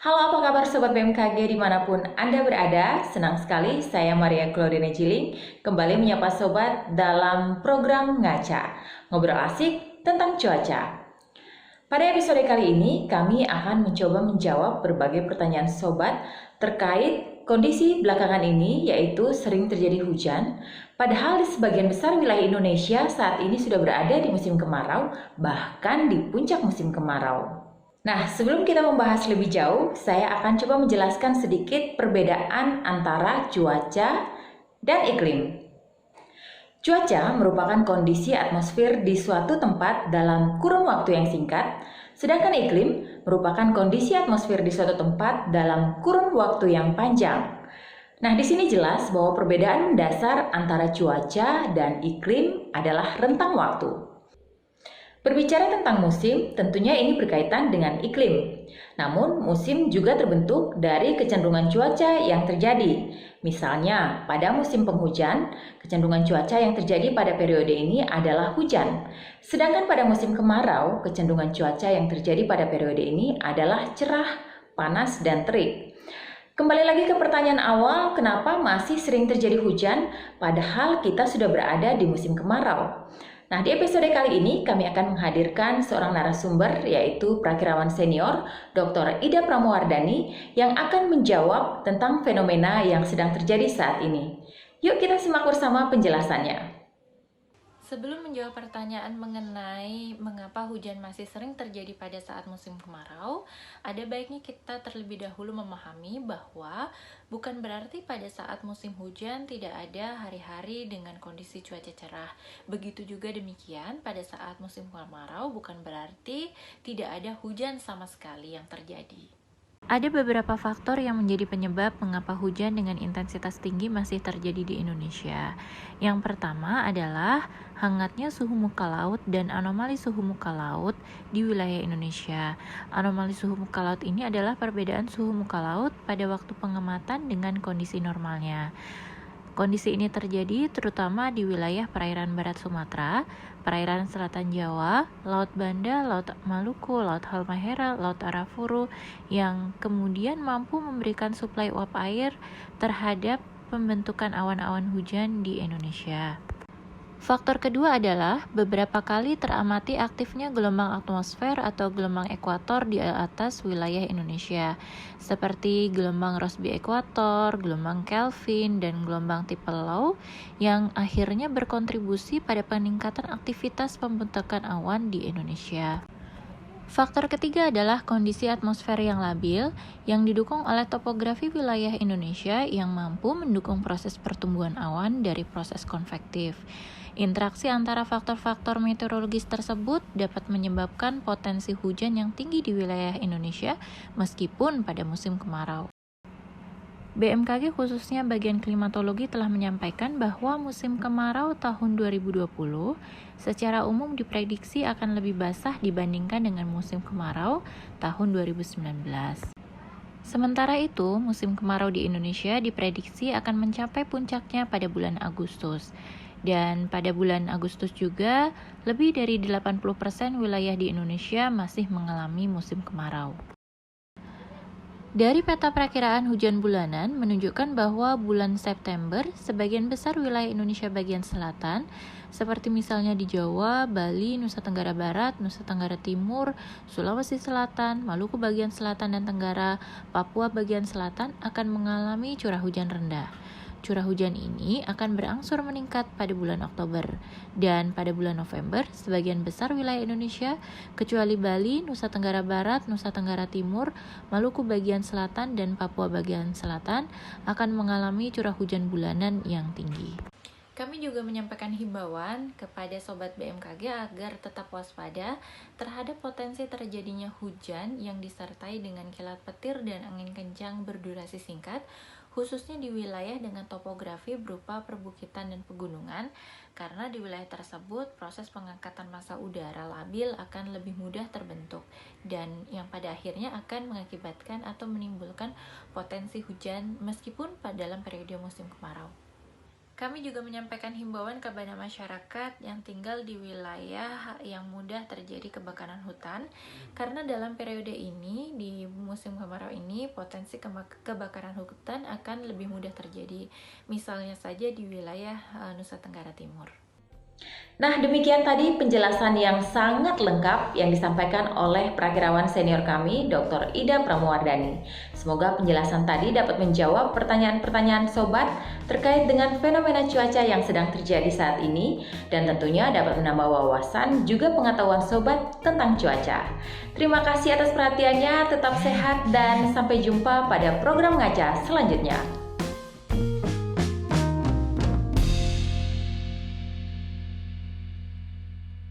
Halo, apa kabar Sobat BMKG dimanapun Anda berada? Senang sekali saya Maria Claudine Jiling kembali menyapa Sobat dalam program Ngaca, ngobrol asik tentang cuaca. Pada episode kali ini kami akan mencoba menjawab berbagai pertanyaan Sobat terkait kondisi belakangan ini, yaitu sering terjadi hujan, padahal di sebagian besar wilayah Indonesia saat ini sudah berada di musim kemarau, bahkan di puncak musim kemarau. Nah, sebelum kita membahas lebih jauh, saya akan coba menjelaskan sedikit perbedaan antara cuaca dan iklim. Cuaca merupakan kondisi atmosfer di suatu tempat dalam kurun waktu yang singkat, sedangkan iklim merupakan kondisi atmosfer di suatu tempat dalam kurun waktu yang panjang. Nah, di sini jelas bahwa perbedaan mendasar antara cuaca dan iklim adalah rentang waktu. Berbicara tentang musim, tentunya ini berkaitan dengan iklim. Namun, musim juga terbentuk dari kecenderungan cuaca yang terjadi. Misalnya, pada musim penghujan, kecenderungan cuaca yang terjadi pada periode ini adalah hujan. Sedangkan pada musim kemarau, kecenderungan cuaca yang terjadi pada periode ini adalah cerah, panas, dan terik. Kembali lagi ke pertanyaan awal, kenapa masih sering terjadi hujan padahal kita sudah berada di musim kemarau? Nah, di episode kali ini kami akan menghadirkan seorang narasumber yaitu Prakirawan Senior Dr. Ida Pramowardhani yang akan menjawab tentang fenomena yang sedang terjadi saat ini. Yuk kita simak bersama penjelasannya. Sebelum menjawab pertanyaan mengenai mengapa hujan masih sering terjadi pada saat musim kemarau, ada baiknya kita terlebih dahulu memahami bahwa bukan berarti pada saat musim hujan tidak ada hari-hari dengan kondisi cuaca cerah. Begitu juga demikian pada saat musim kemarau bukan berarti tidak ada hujan sama sekali yang terjadi. Ada beberapa faktor yang menjadi penyebab mengapa hujan dengan intensitas tinggi masih terjadi di Indonesia. Yang pertama adalah hangatnya suhu muka laut dan anomali suhu muka laut di wilayah Indonesia. Anomali suhu muka laut ini adalah perbedaan suhu muka laut pada waktu pengamatan dengan kondisi normalnya. Kondisi ini terjadi terutama di wilayah perairan barat Sumatera, perairan selatan Jawa, Laut Banda, Laut Maluku, Laut Halmahera, Laut Arafuru yang kemudian mampu memberikan suplai uap air terhadap pembentukan awan-awan hujan di Indonesia. Faktor kedua adalah beberapa kali teramati aktifnya gelombang atmosfer atau gelombang ekuator di atas wilayah Indonesia, seperti gelombang Rossby ekuator, gelombang Kelvin, dan gelombang tipe low yang akhirnya berkontribusi pada peningkatan aktivitas pembentukan awan di Indonesia. Faktor ketiga adalah kondisi atmosfer yang labil yang didukung oleh topografi wilayah Indonesia yang mampu mendukung proses pertumbuhan awan dari proses konvektif. Interaksi antara faktor-faktor meteorologis tersebut dapat menyebabkan potensi hujan yang tinggi di wilayah Indonesia meskipun pada musim kemarau. BMKG khususnya bagian klimatologi telah menyampaikan bahwa musim kemarau tahun 2020 secara umum diprediksi akan lebih basah dibandingkan dengan musim kemarau tahun 2019. Sementara itu, musim kemarau di Indonesia diprediksi akan mencapai puncaknya pada bulan Agustus. Dan pada bulan Agustus juga, lebih dari 80% wilayah di Indonesia masih mengalami musim kemarau. Dari peta perakiraan hujan bulanan menunjukkan bahwa bulan September sebagian besar wilayah Indonesia bagian selatan seperti misalnya di Jawa, Bali, Nusa Tenggara Barat, Nusa Tenggara Timur, Sulawesi Selatan, Maluku bagian selatan dan Tenggara, Papua bagian selatan akan mengalami curah hujan rendah. Curah hujan ini akan berangsur meningkat pada bulan Oktober, dan pada bulan November, sebagian besar wilayah Indonesia, kecuali Bali, Nusa Tenggara Barat, Nusa Tenggara Timur, Maluku bagian selatan, dan Papua bagian selatan, akan mengalami curah hujan bulanan yang tinggi. Kami juga menyampaikan himbauan kepada Sobat BMKG agar tetap waspada terhadap potensi terjadinya hujan yang disertai dengan kilat petir dan angin kencang berdurasi singkat, khususnya di wilayah dengan topografi berupa perbukitan dan pegunungan, karena di wilayah tersebut proses pengangkatan massa udara labil akan lebih mudah terbentuk, dan yang pada akhirnya akan mengakibatkan atau menimbulkan potensi hujan meskipun pada dalam periode musim kemarau. Kami juga menyampaikan himbauan kepada masyarakat yang tinggal di wilayah yang mudah terjadi kebakaran hutan, karena dalam periode ini, di musim kemarau ini, potensi kebakaran hutan akan lebih mudah terjadi. Misalnya saja di wilayah Nusa Tenggara Timur. Nah, demikian tadi penjelasan yang sangat lengkap yang disampaikan oleh prakirawan senior kami, Dr. Ida Pramuwardani. Semoga penjelasan tadi dapat menjawab pertanyaan-pertanyaan sobat terkait dengan fenomena cuaca yang sedang terjadi saat ini dan tentunya dapat menambah wawasan juga pengetahuan sobat tentang cuaca. Terima kasih atas perhatiannya, tetap sehat dan sampai jumpa pada program ngaca selanjutnya.